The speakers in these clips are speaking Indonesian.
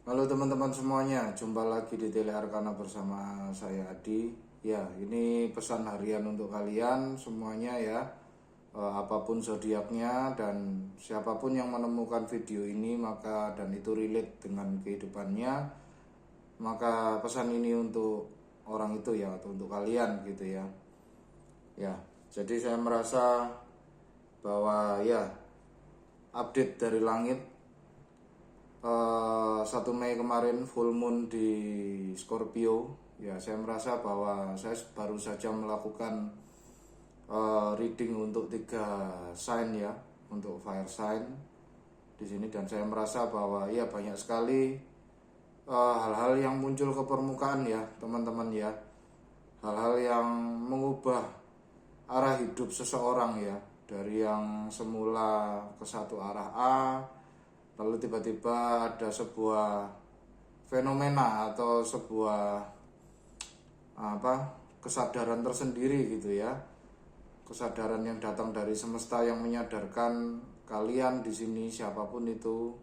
Halo teman-teman semuanya, jumpa lagi di Tele Arkana bersama saya Adi. Ya, ini pesan harian untuk kalian semuanya ya. Apapun zodiaknya dan siapapun yang menemukan video ini maka dan itu relate dengan kehidupannya, maka pesan ini untuk orang itu ya atau untuk kalian gitu ya. Ya, jadi saya merasa bahwa ya update dari langit 1 Mei kemarin full moon di Scorpio. Ya, saya merasa bahwa saya baru saja melakukan reading untuk 3 sign ya, untuk fire sign di sini, dan saya merasa bahwa ya banyak sekali hal-hal yang muncul ke permukaan ya teman-teman ya, hal-hal yang mengubah arah hidup seseorang ya, dari yang semula ke satu arah A, lalu tiba-tiba ada sebuah fenomena atau sebuah kesadaran tersendiri gitu ya, kesadaran yang datang dari semesta yang menyadarkan kalian di sini siapapun itu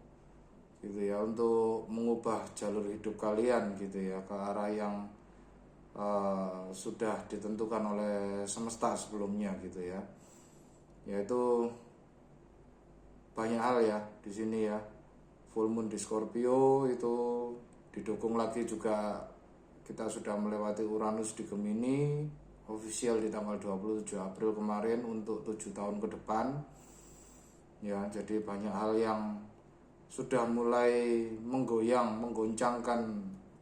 gitu ya, untuk mengubah jalur hidup kalian gitu ya ke arah yang sudah ditentukan oleh semesta sebelumnya gitu ya, yaitu banyak hal ya di sini ya. Full moon di Scorpio itu didukung lagi juga, kita sudah melewati Uranus di Gemini official di tanggal 27 April kemarin untuk 7 tahun ke depan ya. Jadi banyak hal yang sudah mulai menggoncangkan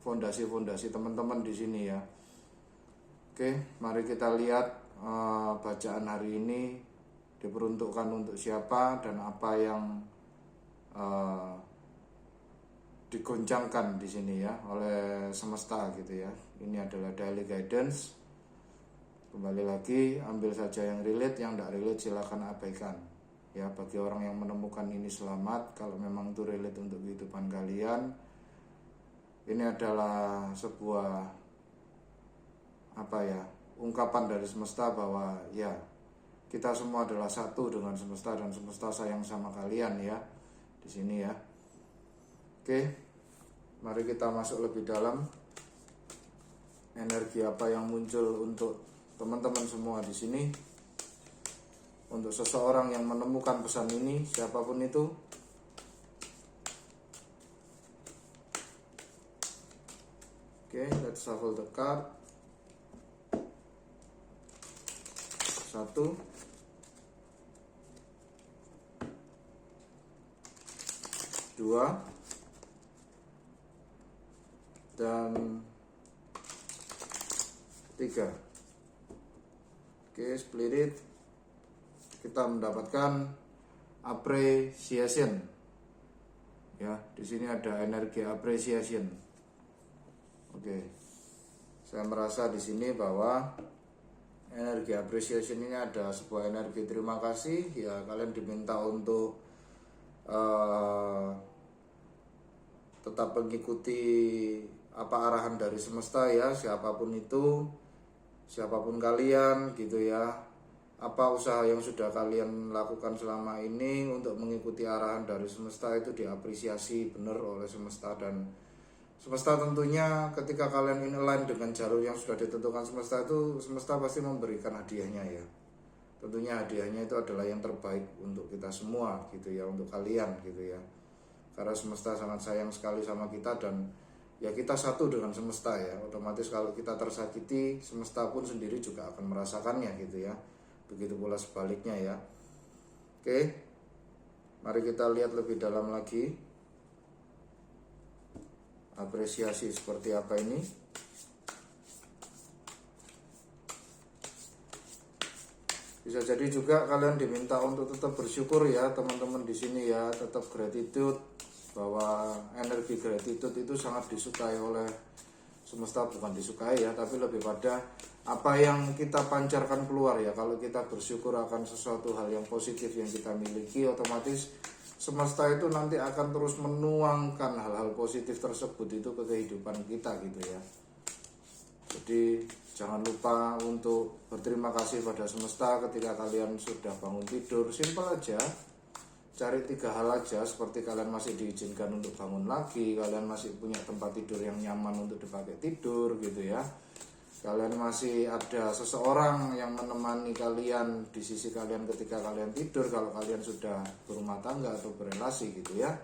fondasi-fondasi teman-teman di sini ya. Oke, mari kita lihat bacaan hari ini diperuntukkan untuk siapa dan apa yang digoncangkan di sini ya oleh semesta gitu ya. Ini adalah daily guidance. Kembali lagi, ambil saja yang relate, yang tidak relate silakan abaikan. Ya, bagi orang yang menemukan ini selamat, kalau memang itu relate untuk kehidupan kalian. Ini adalah sebuah ungkapan dari semesta bahwa ya kita semua adalah satu dengan semesta dan semesta sayang sama kalian ya di sini ya. Oke, mari kita masuk lebih dalam. Energi apa yang muncul untuk teman-teman semua di sini, untuk seseorang yang menemukan pesan ini, siapapun itu. Oke, let's shuffle the card. 1, 2, dan 3. Oke, spirit, kita mendapatkan appreciation. Ya, di sini ada energi appreciation. Oke. Saya merasa di sini bahwa energi appreciation ini ada sebuah energi terima kasih ya. Kalian diminta untuk tetap mengikuti apa arahan dari semesta ya, siapapun itu, siapapun kalian gitu ya. Apa usaha yang sudah kalian lakukan selama ini untuk mengikuti arahan dari semesta itu diapresiasi benar oleh semesta, dan semesta tentunya ketika kalian in line dengan jalur yang sudah ditentukan semesta itu, semesta pasti memberikan hadiahnya ya. Tentunya hadiahnya itu adalah yang terbaik untuk kita semua gitu ya, untuk kalian gitu ya. Karena semesta sangat sayang sekali sama kita, dan ya kita satu dengan semesta ya. Otomatis kalau kita tersakiti, semesta pun sendiri juga akan merasakannya gitu ya. Begitu pula sebaliknya ya. Oke, mari kita lihat lebih dalam lagi. Apresiasi seperti apa ini? Bisa jadi juga kalian diminta untuk tetap bersyukur ya teman-teman di sini ya, tetap gratitude, bahwa energi gratitude itu sangat disukai oleh semesta, bukan disukai ya, tapi lebih pada apa yang kita pancarkan keluar ya. Kalau kita bersyukur akan sesuatu hal yang positif yang kita miliki, otomatis semesta itu nanti akan terus menuangkan hal-hal positif tersebut itu ke kehidupan kita gitu ya. Jadi jangan lupa untuk berterima kasih pada semesta ketika kalian sudah bangun tidur. Simpel aja. cari 3 hal aja, seperti kalian masih diizinkan untuk bangun lagi, kalian masih punya tempat tidur yang nyaman untuk dipakai tidur gitu ya, kalian masih ada seseorang yang menemani kalian di sisi kalian ketika kalian tidur kalau kalian sudah berumah tangga atau berelasi gitu ya.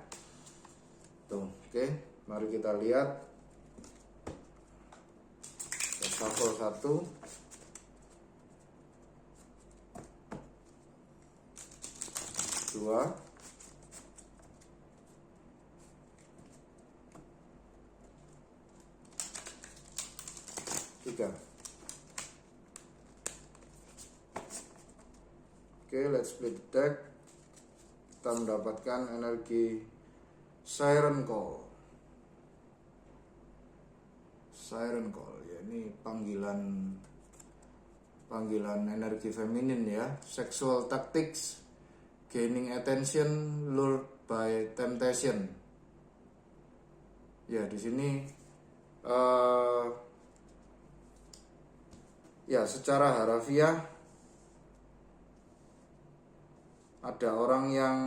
Tuh, oke. Mari kita lihat shuffle 1, 2, 3. Oke, let's split the deck. Kita mendapatkan energi Siren Call. Siren Call ya, ini panggilan energi feminin ya. Sexual tactics, gaining attention, lured by temptation. Ya, di sini ya secara harafiah ada orang yang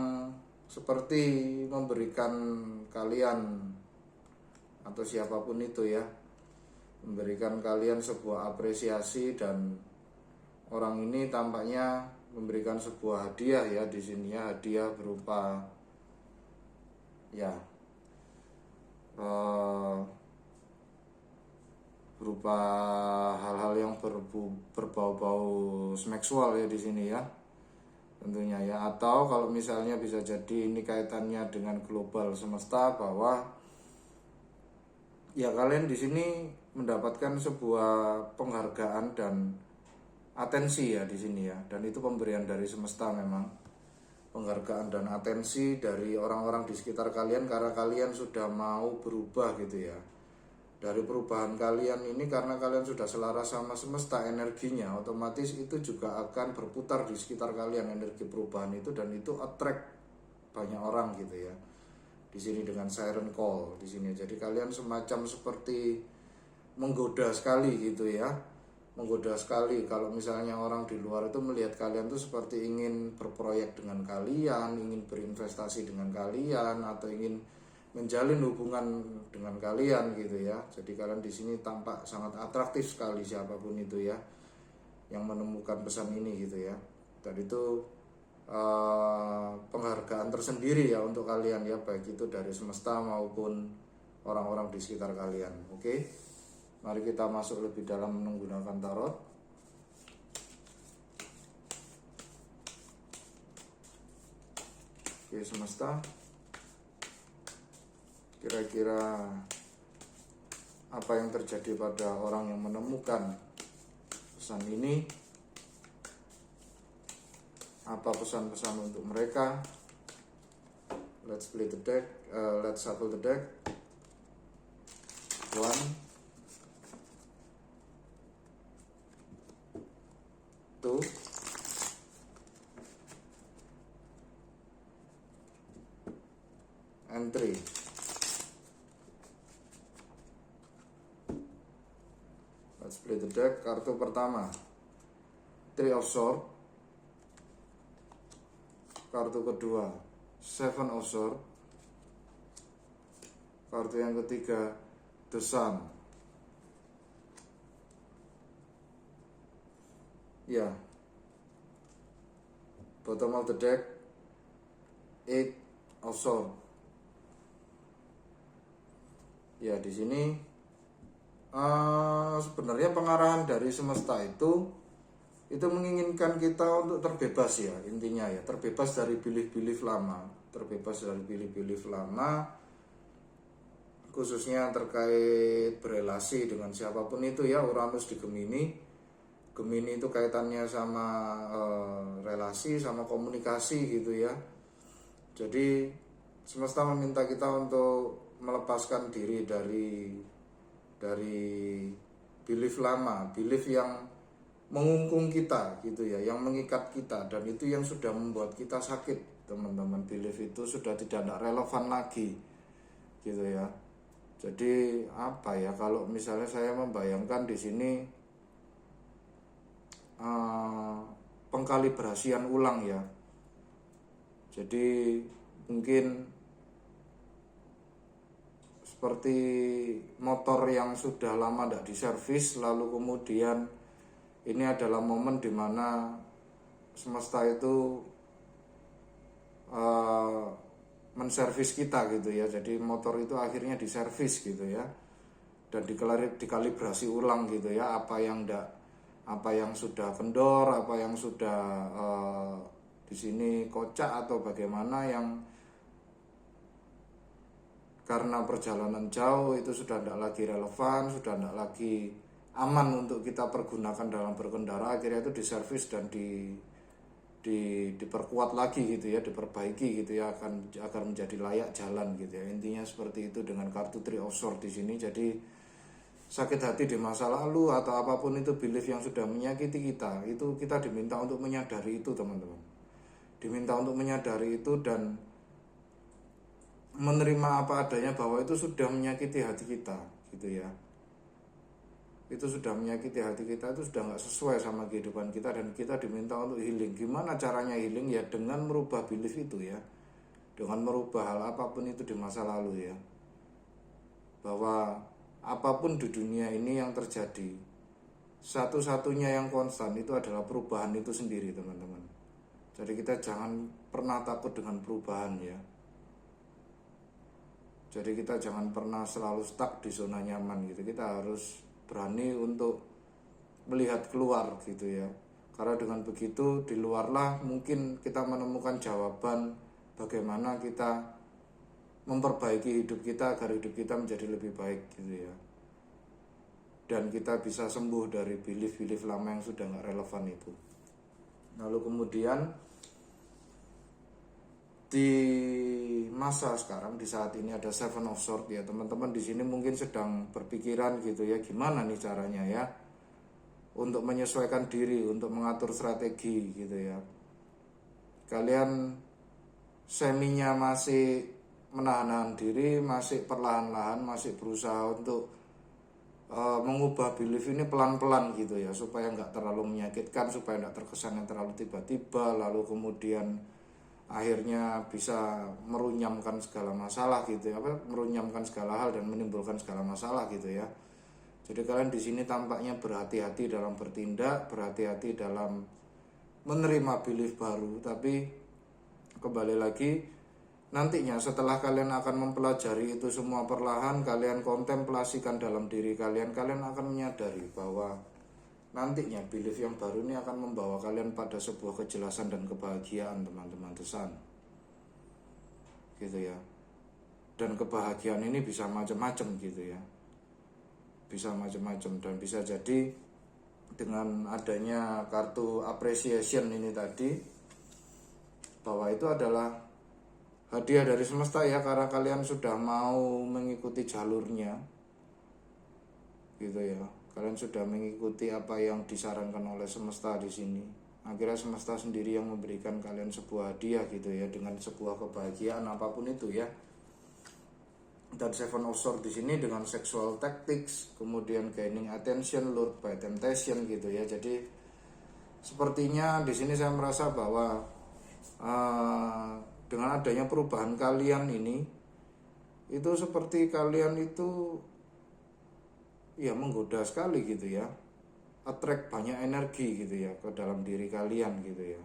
seperti memberikan kalian atau siapapun itu ya, memberikan kalian sebuah apresiasi, dan orang ini tampaknya memberikan sebuah hadiah ya di sini ya, hadiah berupa ya berupa hal-hal yang berbau-bau seksual ya di sini ya tentunya ya. Atau kalau misalnya bisa jadi ini kaitannya dengan global semesta, bahwa ya kalian di sini mendapatkan sebuah penghargaan dan atensi ya di sini ya, dan itu pemberian dari semesta memang, penghargaan dan atensi dari orang-orang di sekitar kalian karena kalian sudah mau berubah gitu ya. Dari perubahan kalian ini, karena kalian sudah selaras sama semesta energinya, otomatis itu juga akan berputar di sekitar kalian energi perubahan itu, dan itu attract banyak orang gitu ya. Di sini dengan siren call di sini. Jadi kalian semacam seperti menggoda sekali gitu ya. Menggoda sekali kalau misalnya orang di luar itu melihat kalian tuh seperti ingin berproyek dengan kalian, ingin berinvestasi dengan kalian, atau ingin menjalin hubungan dengan kalian gitu ya. Jadi kalian di sini tampak sangat atraktif sekali siapapun itu ya yang menemukan pesan ini gitu ya. Dan itu penghargaan tersendiri ya untuk kalian ya, baik itu dari semesta maupun orang-orang di sekitar kalian. Oke, mari kita masuk lebih dalam menggunakan tarot. Oke, semesta, kira-kira apa yang terjadi pada orang yang menemukan pesan ini? Apa pesan-pesan untuk mereka? Let's split the deck, let's shuffle the deck. 1, 2, 3. Let's split the deck. Kartu pertama 3 of Swords. Kartu kedua 7 of Swords. Kartu yang ketiga The Sun. Ya, bottom of the deck 8 of Swords. Ya, di sini sebenarnya pengarahan dari semesta itu menginginkan kita untuk terbebas ya, intinya ya, terbebas dari belief-belief lama, khususnya terkait berelasi dengan siapapun itu ya. Uranus di Gemini itu kaitannya sama relasi, sama komunikasi gitu ya. Jadi semesta meminta kita untuk melepaskan diri dari belief lama, belief yang mengungkung kita gitu ya, yang mengikat kita, dan itu yang sudah membuat kita sakit teman-teman. Belief itu sudah tidak relevan lagi gitu ya. Jadi apa ya, kalau misalnya saya membayangkan di sini pengkalibrasian ulang ya. Jadi mungkin seperti motor yang sudah lama tidak diservis, lalu kemudian ini adalah momen dimana semesta itu menservis kita gitu ya. Jadi motor itu akhirnya diservis gitu ya, dan dikalibrasi ulang gitu ya, apa yang sudah kendor, apa yang sudah di sini kocak atau bagaimana, yang karena perjalanan jauh itu sudah tidak lagi relevan, sudah tidak lagi aman untuk kita pergunakan dalam berkendara, akhirnya itu diservis dan diperkuat lagi gitu ya, diperbaiki gitu ya, agar menjadi layak jalan gitu ya. Intinya seperti itu dengan kartu Three of Swords di sini. Jadi sakit hati di masa lalu atau apapun itu, belief yang sudah menyakiti kita, itu kita diminta untuk menyadari itu, teman-teman. Diminta untuk menyadari itu dan menerima apa adanya bahwa itu sudah menyakiti hati kita gitu ya. Itu sudah menyakiti hati kita, itu sudah nggak sesuai sama kehidupan kita, dan kita diminta untuk healing. Gimana caranya healing? Ya dengan merubah belief itu ya, dengan merubah hal apapun itu di masa lalu ya, bahwa apapun di dunia ini yang terjadi, satu-satunya yang konstan itu adalah perubahan itu sendiri, teman-teman. Jadi kita jangan pernah takut dengan perubahan ya. Jadi kita jangan pernah selalu stuck di zona nyaman gitu. Kita harus berani untuk melihat keluar gitu ya. Karena dengan begitu di luarlah mungkin kita menemukan jawaban bagaimana kita memperbaiki hidup kita agar hidup kita menjadi lebih baik gitu ya. Dan kita bisa sembuh dari belief-belief lama yang sudah nggak relevan itu. Lalu kemudian di masa sekarang, di saat ini ada Seven of Swords ya, teman-teman di sini mungkin sedang berpikiran gitu ya, gimana nih caranya ya untuk menyesuaikan diri, untuk mengatur strategi gitu ya. Kalian seminya masih menahan diri, masih perlahan-lahan, masih berusaha untuk mengubah belief ini pelan-pelan gitu ya, supaya nggak terlalu menyakitkan, supaya nggak terkesan yang terlalu tiba-tiba, lalu kemudian akhirnya bisa merunyamkan segala masalah gitu ya, merunyamkan segala hal dan menimbulkan segala masalah gitu ya. Jadi kalian di sini tampaknya berhati-hati dalam bertindak, berhati-hati dalam menerima belief baru, tapi kembali lagi nantinya setelah kalian akan mempelajari itu semua perlahan, kalian kontemplasikan dalam diri kalian, kalian akan menyadari bahwa nantinya belief yang baru ini akan membawa kalian pada sebuah kejelasan dan kebahagiaan, teman-teman tesan gitu ya. Dan kebahagiaan ini bisa macam-macam gitu ya, bisa macam-macam, dan bisa jadi dengan adanya kartu appreciation ini tadi, bahwa itu adalah hadiah dari semesta ya, karena kalian sudah mau mengikuti jalurnya gitu ya. Kalian sudah mengikuti apa yang disarankan oleh semesta di sini. Akhirnya semesta sendiri yang memberikan kalian sebuah hadiah gitu ya, dengan sebuah kebahagiaan apapun itu ya. Dan Seven of Swords di sini dengan sexual tactics, kemudian gaining attention, lured by temptation gitu ya. Jadi sepertinya di sini saya merasa bahwa dengan adanya perubahan kalian ini, itu seperti kalian itu ya menggoda sekali gitu ya, attract banyak energi gitu ya ke dalam diri kalian gitu ya,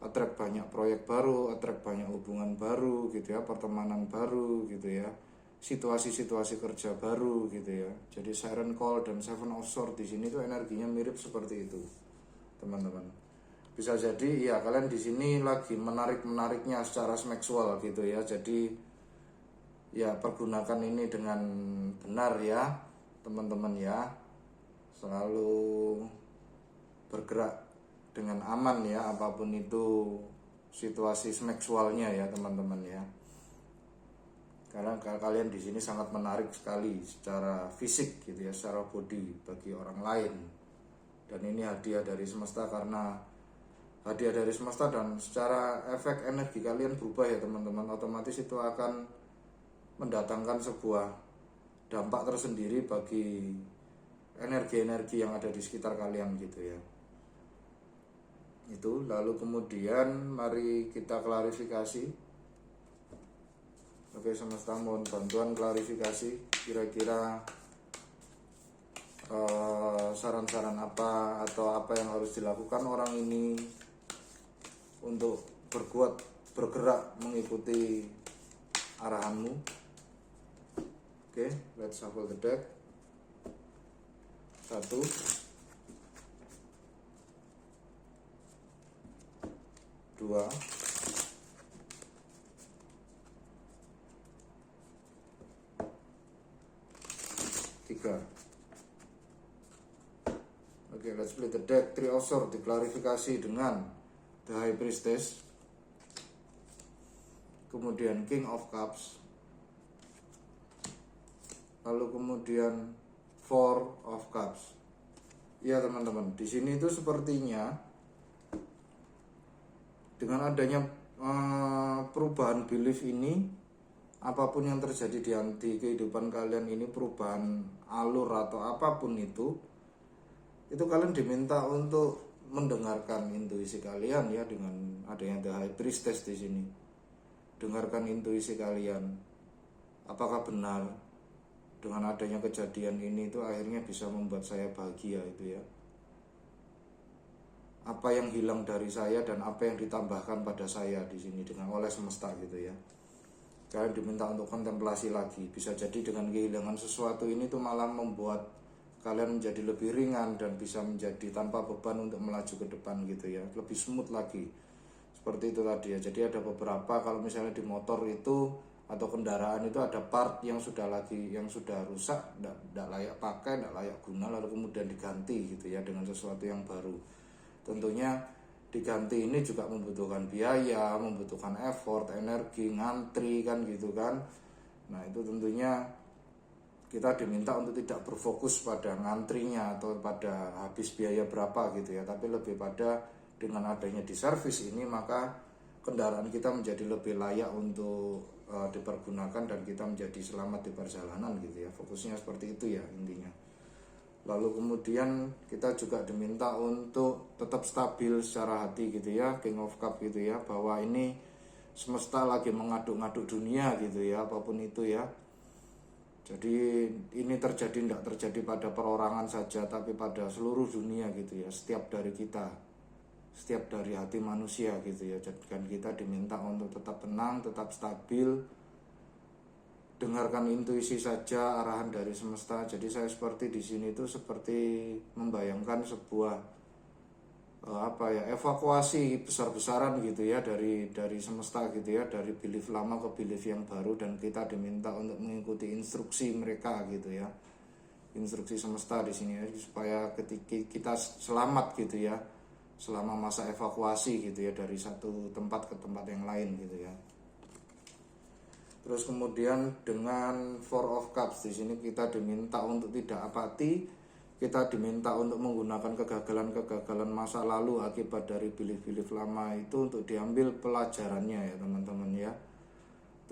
attract banyak proyek baru, attract banyak hubungan baru gitu ya, pertemanan baru gitu ya, situasi-situasi kerja baru gitu ya. Jadi Siren Call dan Seven of Swords di sini tuh energinya mirip seperti itu, teman-teman. Bisa jadi ya kalian di sini lagi menarik-menariknya secara seksual gitu ya. Jadi ya pergunakan ini dengan benar ya, teman-teman ya. Selalu bergerak dengan aman ya, apapun itu situasi seksualnya ya, teman-teman ya. Karena kalian di sini sangat menarik sekali secara fisik gitu ya, secara body bagi orang lain. Dan ini hadiah dari semesta, karena hadiah dari semesta dan secara efek energi kalian berubah ya, teman-teman. Otomatis itu akan mendatangkan sebuah dampak tersendiri bagi energi-energi yang ada di sekitar kalian gitu ya. Itu lalu kemudian mari kita klarifikasi. Oke, semesta mohon bantuan klarifikasi, kira-kira saran-saran apa atau apa yang harus dilakukan orang ini untuk bergerak mengikuti arahanmu. Oke, let's shuffle the deck. 1, 2, 3. Oke, let's play the deck. 3 of Swords diklarifikasi dengan The High Priestess, kemudian King of Cups, lalu kemudian 4 of Cups. Ya teman-teman, di sini itu sepertinya dengan adanya perubahan belief ini, apapun yang terjadi di kehidupan kalian ini, perubahan alur atau apapun itu kalian diminta untuk mendengarkan intuisi kalian ya, dengan adanya The High Priestess di sini. Dengarkan intuisi kalian. Apakah benar dengan adanya kejadian ini itu akhirnya bisa membuat saya bahagia itu ya? Apa yang hilang dari saya dan apa yang ditambahkan pada saya di sini dengan oleh semesta gitu ya. Kalian diminta untuk kontemplasi lagi. Bisa jadi dengan kehilangan sesuatu ini tuh malah membuat kalian menjadi lebih ringan dan bisa menjadi tanpa beban untuk melaju ke depan gitu ya, lebih smooth lagi. Seperti itu tadi ya. Jadi ada beberapa, kalau misalnya di motor itu atau kendaraan itu ada part yang sudah rusak, tidak layak pakai, tidak layak guna, lalu kemudian diganti gitu ya dengan sesuatu yang baru. Tentunya diganti ini juga membutuhkan biaya, membutuhkan effort, energi, ngantri kan gitu kan. Nah itu tentunya kita diminta untuk tidak berfokus pada ngantrinya atau pada habis biaya berapa gitu ya, tapi lebih pada dengan adanya di servis ini maka kendaraan kita menjadi lebih layak untuk dipergunakan dan kita menjadi selamat di perjalanan gitu ya. Fokusnya seperti itu ya intinya. Lalu kemudian kita juga diminta untuk tetap stabil secara hati gitu ya, King of Cup gitu ya, bahwa ini semesta lagi mengaduk-ngaduk dunia gitu ya, apapun itu ya. Jadi ini tidak terjadi pada perorangan saja, tapi pada seluruh dunia gitu ya, setiap dari kita, setiap dari hati manusia gitu ya. Dan kita diminta untuk tetap tenang, tetap stabil, dengarkan intuisi saja arahan dari semesta. Jadi saya seperti di sini itu seperti membayangkan sebuah evakuasi besar-besaran gitu ya dari semesta gitu ya, dari belief lama ke belief yang baru, dan kita diminta untuk mengikuti instruksi mereka gitu ya, instruksi semesta di sini ya, supaya ketika kita selamat gitu ya selama masa evakuasi gitu ya, dari satu tempat ke tempat yang lain gitu ya. Terus kemudian dengan 4 of Cups di sini kita diminta untuk tidak apati. Kita diminta untuk menggunakan kegagalan-kegagalan masa lalu akibat dari belief-belief lama itu untuk diambil pelajarannya ya teman-teman ya.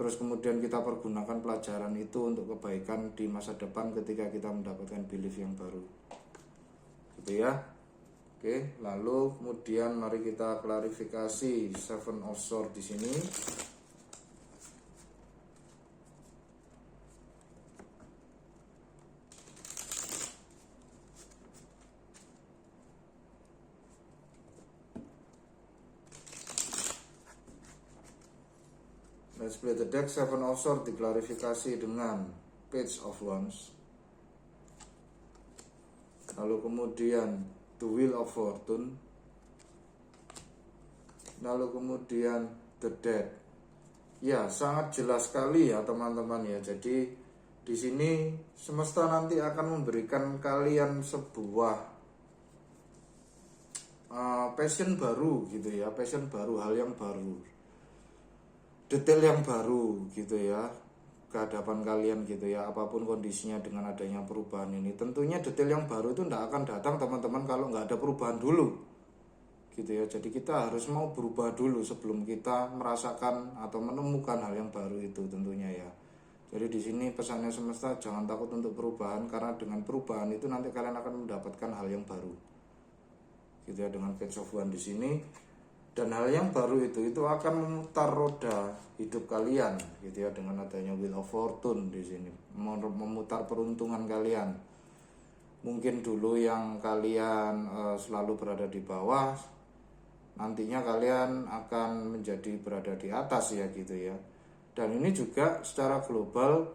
Terus kemudian kita pergunakan pelajaran itu untuk kebaikan di masa depan ketika kita mendapatkan belief yang baru. Gitu ya. Oke, lalu kemudian mari kita klarifikasi 7 of Swords di sini. Let's play the deck. 7 of Swords diklarifikasi dengan Page of Wands. Lalu kemudian The Wheel of Fortune. Lalu kemudian The Dead. Ya, sangat jelas sekali ya teman-teman ya. Jadi di sini semesta nanti akan memberikan kalian sebuah passion baru gitu ya, passion baru, hal yang baru, detail yang baru gitu ya ke hadapan kalian gitu ya, apapun kondisinya. Dengan adanya perubahan ini tentunya detail yang baru itu tidak akan datang teman-teman kalau nggak ada perubahan dulu gitu ya. Jadi kita harus mau berubah dulu sebelum kita merasakan atau menemukan hal yang baru itu tentunya ya. Jadi di sini pesannya semesta, jangan takut untuk perubahan, karena dengan perubahan itu nanti kalian akan mendapatkan hal yang baru gitu ya, dengan Page of Wands di sini. Dan hal yang baru itu akan memutar roda hidup kalian gitu ya, dengan adanya Wheel of Fortune di sini, memutar peruntungan kalian. Mungkin dulu yang kalian selalu berada di bawah, nantinya kalian akan menjadi berada di atas ya gitu ya. Dan ini juga secara global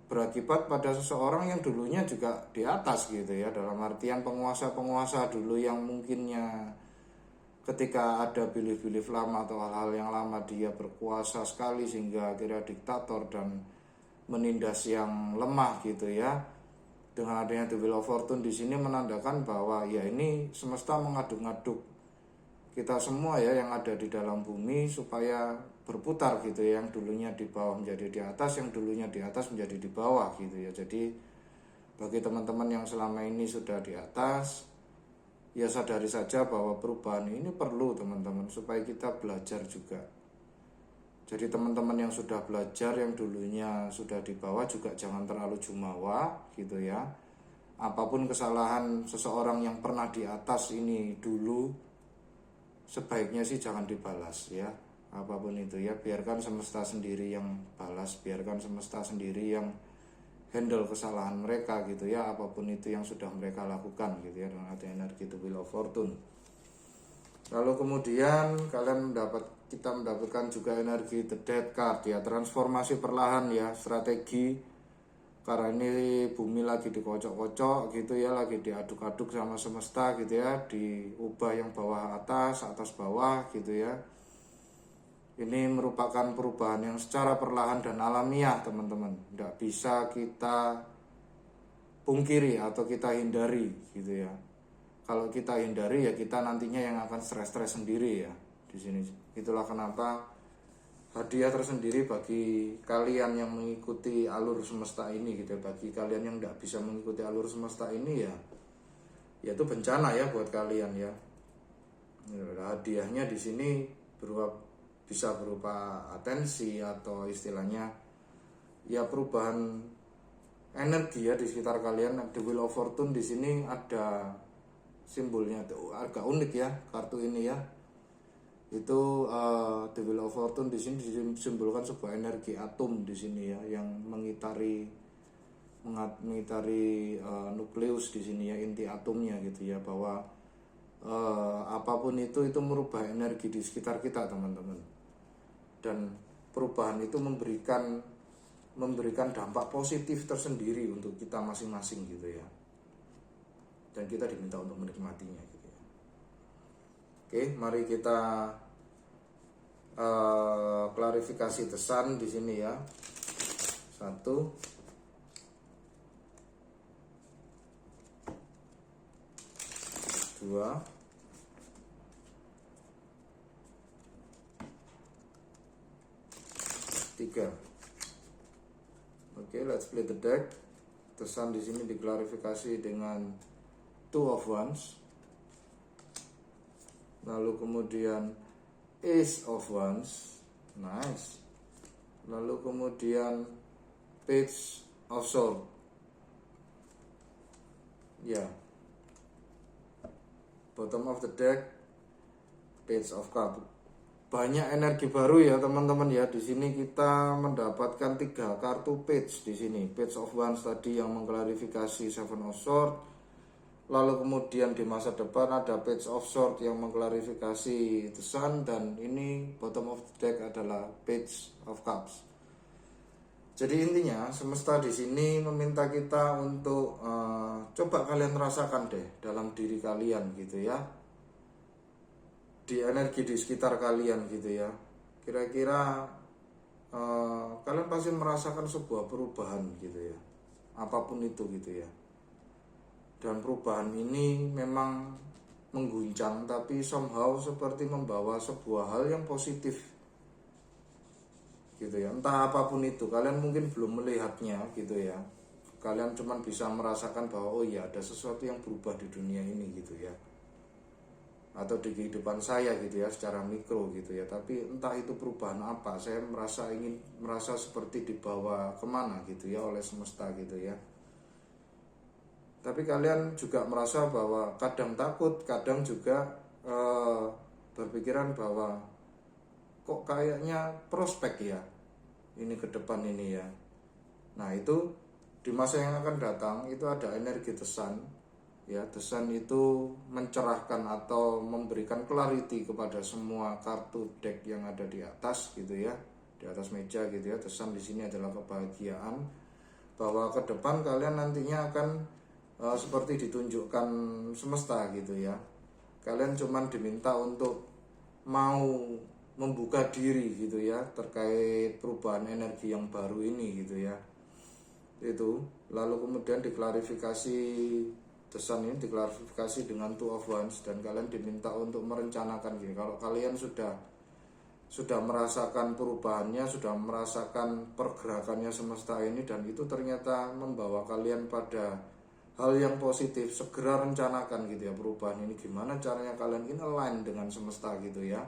berakibat pada seseorang yang dulunya juga di atas gitu ya, dalam artian penguasa-penguasa dulu yang mungkinnya ketika ada belief-belief lama atau hal-hal yang lama dia berkuasa sekali sehingga akhirnya diktator dan menindas yang lemah gitu ya. Dengan adanya The Wheel of Fortune di sini menandakan bahwa ya ini semesta mengaduk-ngaduk kita semua ya yang ada di dalam bumi supaya berputar gitu ya, yang dulunya di bawah menjadi di atas, yang dulunya di atas menjadi di bawah gitu ya. Jadi bagi teman-teman yang selama ini sudah di atas, ya sadari saja bahwa perubahan ini perlu teman-teman, supaya kita belajar juga. Jadi teman-teman yang sudah belajar, yang dulunya sudah di bawah juga jangan terlalu jumawa gitu ya. Apapun kesalahan seseorang yang pernah di atas ini dulu, sebaiknya sih jangan dibalas ya. Apapun itu ya, biarkan semesta sendiri yang balas, biarkan semesta sendiri yang handle kesalahan mereka gitu ya, apapun itu yang sudah mereka lakukan gitu ya, dengan adanya energi The Wheel of Fortune. Lalu kemudian kita mendapatkan juga energi The Death Card ya, transformasi perlahan ya, strategi. Karena ini bumi lagi dikocok-kocok gitu ya, lagi diaduk-aduk sama semesta gitu ya, diubah yang bawah atas, atas bawah gitu ya. Ini merupakan perubahan yang secara perlahan dan alamiah teman-teman, tidak bisa kita pungkiri atau kita hindari gitu ya. Kalau kita hindari ya kita nantinya yang akan stres-stres sendiri ya di sini. Itulah kenapa hadiah tersendiri bagi kalian yang mengikuti alur semesta ini gitu ya. Bagi kalian yang tidak bisa mengikuti alur semesta ini ya itu bencana ya buat kalian ya. Hadiahnya di sini bisa berupa atensi atau istilahnya ya perubahan energi ya di sekitar kalian. The Wheel of Fortune di sini ada simbolnya tuh agak unik ya kartu ini ya. Itu The Wheel of Fortune di sini disimbolkan sebuah energi atom di sini ya, yang mengitari nukleus di sini ya, inti atomnya gitu ya, bahwa apapun itu merubah energi di sekitar kita teman-teman. Dan perubahan itu memberikan dampak positif tersendiri untuk kita masing-masing gitu ya, dan kita diminta untuk menikmatinya gitu ya. Oke, mari kita klarifikasi The Sun di sini ya. 1, 2, 3. Oke, let's play the deck. The Sun di sini diklarifikasi dengan Two of Wands. Lalu kemudian Ace of Wands. Nice. Lalu kemudian Page of Swords. Ya. Bottom of the deck Page of Cups. Banyak energi baru ya teman-teman ya. Di sini kita mendapatkan 3 kartu page di sini. Page of Wands tadi yang mengklarifikasi Seven of Swords. Lalu kemudian di masa depan ada Page of Swords yang mengklarifikasi The Sun, dan ini bottom of the deck adalah Page of Cups. Jadi intinya semesta di sini meminta kita untuk coba kalian rasakan deh dalam diri kalian gitu ya, di energi di sekitar kalian gitu ya. Kira-kira kalian pasti merasakan sebuah perubahan gitu ya, apapun itu gitu ya. Dan perubahan ini memang mengguncang, tapi somehow seperti membawa sebuah hal yang positif gitu ya. Entah apapun itu, kalian mungkin belum melihatnya gitu ya. Kalian cuma bisa merasakan bahwa oh iya ada sesuatu yang berubah di dunia ini gitu ya, atau di kehidupan saya gitu ya secara mikro gitu ya. Tapi entah itu perubahan apa, saya merasa seperti dibawa kemana gitu ya oleh semesta gitu ya. Tapi kalian juga merasa bahwa kadang takut, kadang juga berpikiran bahwa kok kayaknya prospek ya ini ke depan ini ya. Nah itu di masa yang akan datang itu ada energi The Sun ya. The Sun itu mencerahkan atau memberikan clarity kepada semua kartu deck yang ada di atas gitu ya, di atas meja gitu ya. The Sun di sini adalah kebahagiaan, bahwa ke depan kalian nantinya akan seperti ditunjukkan semesta gitu ya. Kalian cuman diminta untuk mau membuka diri gitu ya terkait perubahan energi yang baru ini gitu ya. Itu lalu kemudian diklarifikasi, The Sun ini diklarifikasi dengan Two of Wands, dan kalian diminta untuk merencanakan gini. Kalau kalian sudah merasakan perubahannya, sudah merasakan pergerakannya semesta ini, dan itu ternyata membawa kalian pada hal yang positif, segera rencanakan gitu ya perubahan ini. Gimana caranya kalian ini align dengan semesta gitu ya,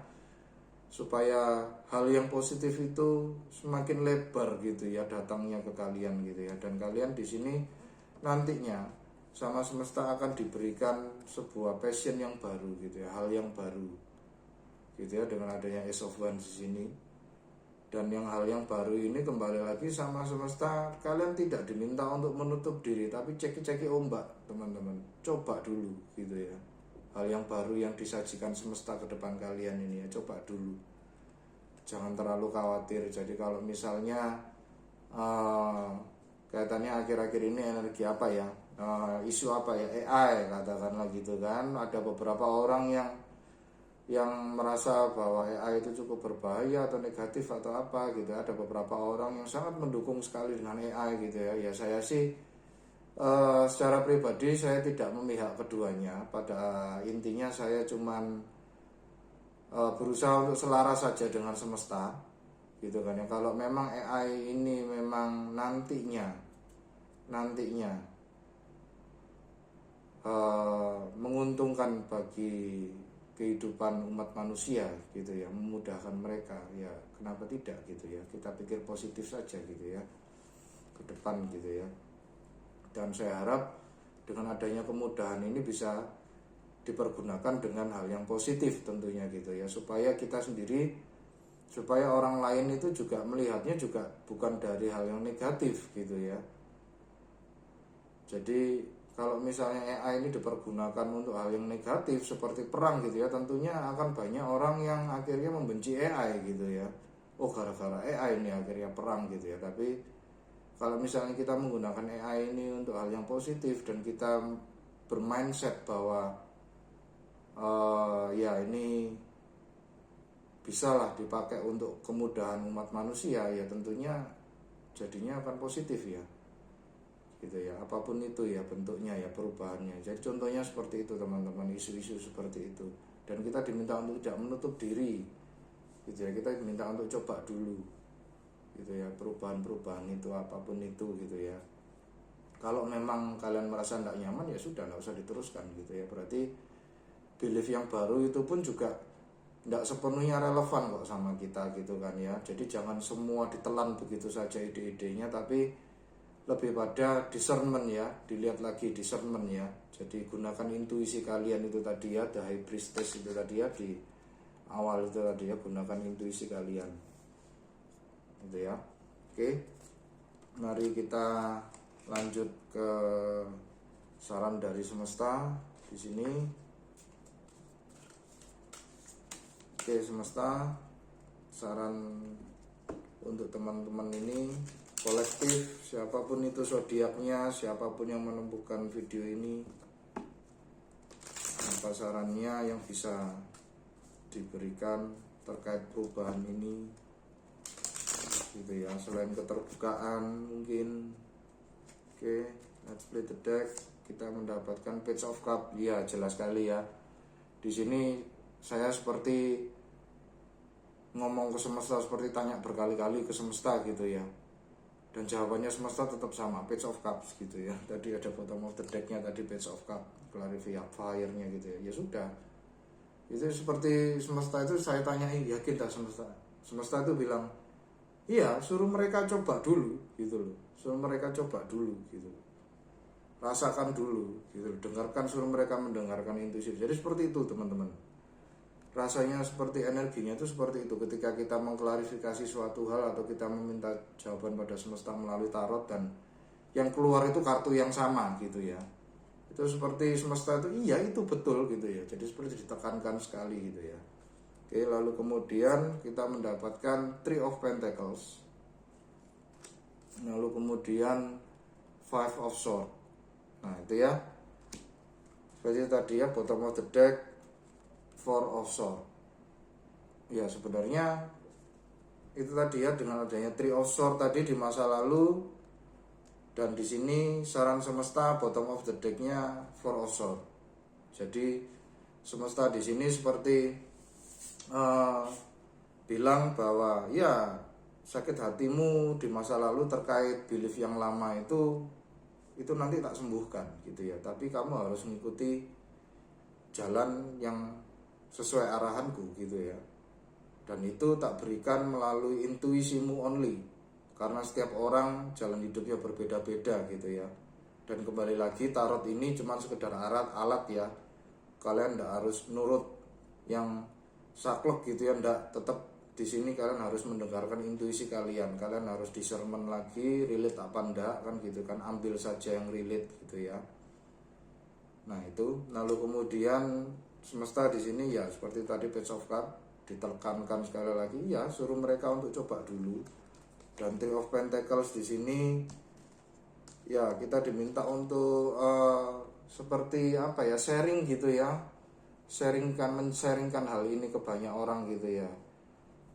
supaya hal yang positif itu semakin lebar gitu ya datangnya ke kalian gitu ya. Dan kalian di sini nantinya sama semesta akan diberikan sebuah passion yang baru gitu ya, hal yang baru gitu ya, dengan adanya Ace of Wands di sini. Dan yang hal yang baru ini kembali lagi sama semesta, kalian tidak diminta untuk menutup diri, tapi ceki-ceki ombak teman-teman, coba dulu gitu ya. Hal yang baru yang disajikan semesta ke depan kalian ini ya, coba dulu, jangan terlalu khawatir. Jadi kalau misalnya kaitannya akhir-akhir ini energi apa ya, isu apa ya, AI katakanlah gitu kan, ada beberapa orang yang merasa bahwa AI itu cukup berbahaya atau negatif atau apa gitu. Ada beberapa orang yang sangat mendukung sekali dengan AI gitu ya. Ya saya sih secara pribadi saya tidak memihak keduanya. Pada intinya saya cuman berusaha untuk selaras saja dengan semesta gitu kan ya. Kalau memang AI ini memang nantinya menguntungkan bagi kehidupan umat manusia gitu ya, memudahkan mereka ya, kenapa tidak gitu ya. Kita pikir positif saja gitu ya ke depan gitu ya. Dan saya harap dengan adanya kemudahan ini bisa dipergunakan dengan hal yang positif tentunya gitu ya, supaya kita sendiri, supaya orang lain itu juga melihatnya juga bukan dari hal yang negatif gitu ya. Jadi kalau misalnya AI ini dipergunakan untuk hal yang negatif seperti perang gitu ya, tentunya akan banyak orang yang akhirnya membenci AI gitu ya. Oh gara-gara AI ini akhirnya perang gitu ya. Tapi kalau misalnya kita menggunakan AI ini untuk hal yang positif dan kita bermindset bahwa ya ini bisalah dipakai untuk kemudahan umat manusia, ya tentunya jadinya akan positif ya gitu ya, apapun itu ya bentuknya ya, perubahannya. Jadi contohnya seperti itu teman-teman, isu-isu seperti itu. Dan kita diminta untuk tidak menutup diri gitu ya, kita diminta untuk coba dulu gitu ya, perubahan-perubahan itu apapun itu gitu ya. Kalau memang kalian merasa tidak nyaman ya sudah, tidak usah diteruskan gitu ya. Berarti belief yang baru itu pun juga tidak sepenuhnya relevan kok sama kita gitu kan ya. Jadi jangan semua ditelan begitu saja ide-idenya, tapi lebih pada discernment ya, dilihat lagi discernment ya. Jadi gunakan intuisi kalian itu tadi ya, the high priestess itu tadi ya, di awal itu tadi ya, gunakan intuisi kalian gitu ya. Oke, mari kita lanjut ke saran dari semesta di sini. Oke semesta, saran untuk teman-teman ini kolektif, siapapun itu zodiaknya, siapapun yang menemukan video ini, apa sarannya yang bisa diberikan terkait perubahan ini gitu ya, selain keterbukaan mungkin. Oke, let's play the deck. Kita mendapatkan Page of Cup, ya jelas sekali ya. Di sini saya seperti ngomong ke semesta, seperti tanya berkali-kali ke semesta gitu ya, dan jawabannya semesta tetap sama, Page of Cups gitu ya. Tadi ada bottom of the decknya tadi Page of Cup, clarifier-nya gitu ya. Ya sudah, itu seperti semesta itu saya tanyai, yakin tak semesta? Semesta itu bilang iya, suruh mereka coba dulu gitu loh, suruh mereka coba dulu gitu. rasakan dulu gitu, dengarkan, suruh mereka mendengarkan intuisi. Jadi seperti itu teman-teman, rasanya seperti energinya itu seperti itu ketika kita mengklarifikasi suatu hal atau kita meminta jawaban pada semesta melalui tarot, dan yang keluar itu kartu yang sama gitu ya. Itu seperti semesta itu iya itu betul gitu ya, jadi seperti ditekankan sekali gitu ya. Oke, lalu kemudian kita mendapatkan Three of Pentacles, lalu kemudian Five of Swords. Nah itu ya, seperti tadi ya, bottom of the deck Four of Swords. Ya sebenarnya itu tadi ya, dengan adanya Three of Swords tadi di masa lalu, dan di sini saran semesta bottom of the decknya Four of Swords. Jadi semesta di sini seperti bilang bahwa ya sakit hatimu di masa lalu terkait belief yang lama itu nanti tak sembuhkan gitu ya, tapi kamu harus mengikuti jalan yang sesuai arahanku gitu ya, dan itu tak berikan melalui intuisimu only, karena setiap orang jalan hidupnya berbeda-beda gitu ya. Dan kembali lagi, tarot ini cuma sekedar alat ya, kalian ndak harus nurut yang saklek gitu ya, ndak, tetap di sini kalian harus mendengarkan intuisi kalian harus discernment lagi, relate apa enggak kan gitu kan, ambil saja yang relate gitu ya. Nah itu, lalu kemudian semesta di sini ya seperti tadi Page of Cups, ditekankan sekali lagi ya, suruh mereka untuk coba dulu. Dan Three of Pentacles di sini ya kita diminta untuk seperti apa ya, sharing gitu ya, men-sharingkan hal ini ke banyak orang gitu ya.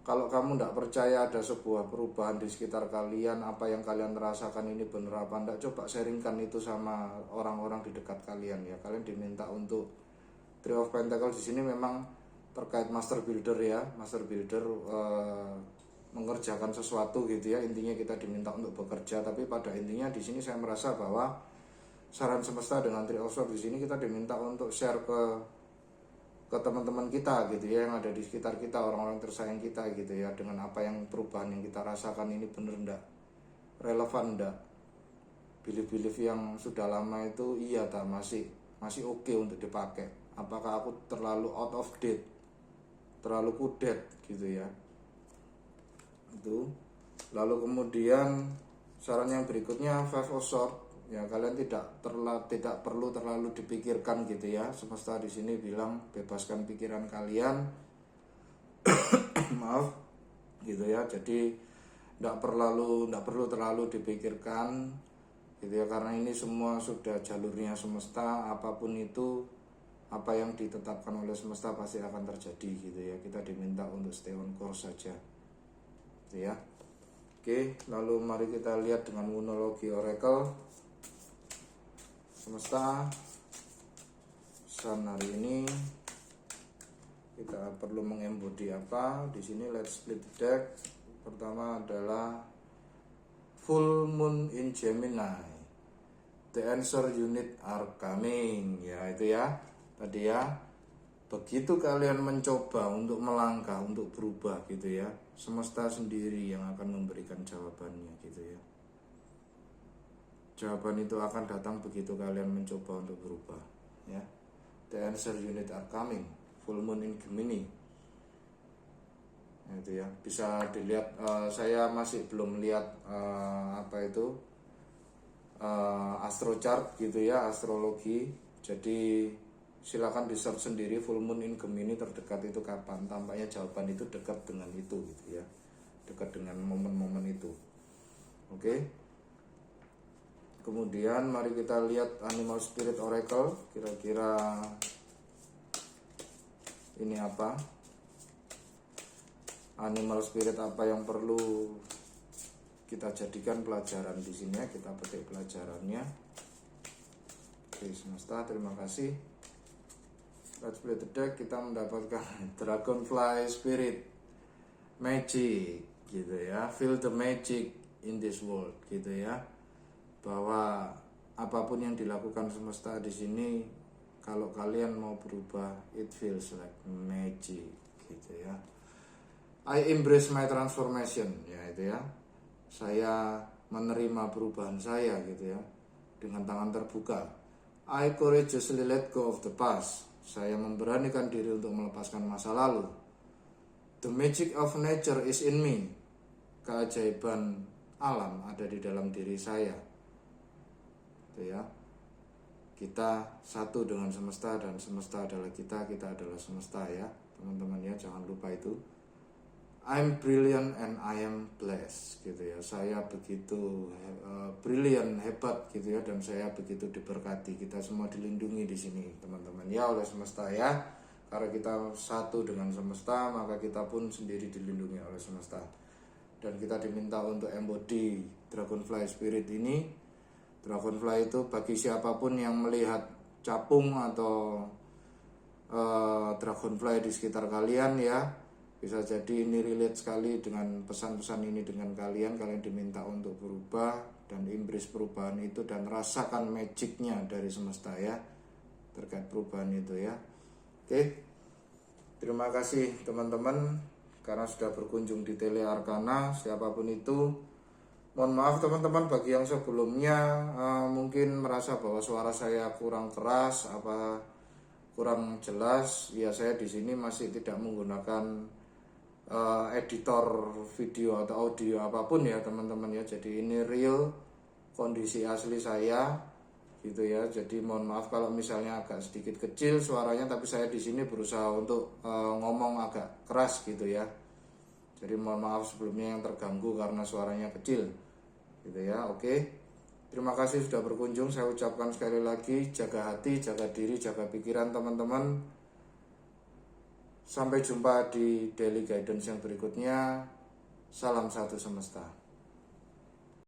Kalau kamu tidak percaya ada sebuah perubahan di sekitar kalian, apa yang kalian rasakan ini benar apa enggak, coba sharingkan itu sama orang-orang di dekat kalian ya. Kalian diminta untuk Three of Pentacles di sini memang terkait master builder ya, master builder mengerjakan sesuatu gitu ya. Intinya kita diminta untuk bekerja, tapi pada intinya di sini saya merasa bahwa saran semesta dengan Three of Swords di sini kita diminta untuk share ke teman-teman kita gitu ya, yang ada di sekitar kita, orang-orang tersayang kita gitu ya, dengan apa yang perubahan yang kita rasakan ini bener ndak, relevan ndak, belief-belief yang sudah lama itu iya tak masih oke untuk dipakai, apakah aku terlalu out of date, terlalu kudet gitu ya. Itu lalu kemudian saran yang berikutnya Five of Swords ya, kalian tidak perlu terlalu dipikirkan gitu ya. Semesta di sini bilang bebaskan pikiran kalian maaf gitu ya, jadi tidak perlu terlalu dipikirkan gitu ya, karena ini semua sudah jalurnya semesta. Apapun itu, apa yang ditetapkan oleh semesta pasti akan terjadi gitu ya. Kita diminta untuk stay on course saja gitu ya. Oke, lalu mari kita lihat dengan Moonology Oracle semesta Sun hari ini. Kita perlu mengembody apa di sini. Let's split the deck. Pertama adalah Full Moon in Gemini, the answer unit are coming ya, itu ya tadi ya. Begitu kalian mencoba untuk melangkah, untuk berubah gitu ya, semesta sendiri yang akan memberikan jawabannya gitu ya. Jawaban itu akan datang begitu kalian mencoba untuk berubah ya. The answer unit are coming. Full Moon in Gemini itu ya, bisa dilihat. Saya masih belum lihat astro chart gitu ya, astrologi. Jadi silakan di search sendiri full moon in Gemini terdekat itu kapan. Tampaknya jawaban itu dekat dengan itu gitu ya, dekat dengan momen-momen itu. Oke. Kemudian mari kita lihat Animal Spirit Oracle, kira-kira ini apa? Animal Spirit apa yang perlu kita jadikan pelajaran di sini ya, kita petik pelajarannya. Oke, semesta terima kasih. Let's play the deck. Kita mendapatkan Dragonfly Spirit Magic gitu ya. Feel the magic in this world gitu ya. Bahwa apapun yang dilakukan semesta di sini, kalau kalian mau berubah, it feels like magic gitu ya. I embrace my transformation ya, itu ya. Saya menerima perubahan saya gitu ya. dengan tangan terbuka. I courageously let go of the past. Saya memberanikan diri untuk melepaskan masa lalu. The magic of nature is in me. Keajaiban alam ada di dalam diri saya. Itu ya. Kita satu dengan semesta dan semesta adalah kita adalah semesta ya. Teman-teman ya, jangan lupa itu. I'm brilliant and I am blessed gitu ya. Saya begitu brilliant, hebat gitu ya, dan saya begitu diberkati. Kita semua dilindungi di sini, teman-teman ya, oleh semesta ya. Karena kita satu dengan semesta, maka kita pun sendiri dilindungi oleh semesta. Dan kita diminta untuk embody Dragonfly Spirit ini. Dragonfly itu bagi siapapun yang melihat capung atau dragonfly di sekitar kalian ya, bisa jadi ini relate sekali dengan pesan-pesan ini dengan kalian. Kalian diminta untuk berubah dan embrace perubahan itu dan rasakan magicnya dari semesta ya, terkait perubahan itu ya. Oke, terima kasih teman-teman karena sudah berkunjung di Tele Arkana, siapapun itu. Mohon maaf teman-teman bagi yang sebelumnya mungkin merasa bahwa suara saya kurang keras, kurang jelas. Ya, saya di sini masih tidak menggunakan editor video atau audio apapun ya teman-teman ya. Jadi ini real kondisi asli saya gitu ya. Jadi mohon maaf kalau misalnya agak sedikit kecil suaranya, tapi saya di sini berusaha untuk ngomong agak keras gitu ya. Jadi mohon maaf sebelumnya yang terganggu karena suaranya kecil gitu ya. Oke, terima kasih sudah berkunjung. Saya ucapkan sekali lagi, jaga hati, jaga diri, jaga pikiran teman-teman. Sampai jumpa di daily guidance yang berikutnya. Salam satu semesta.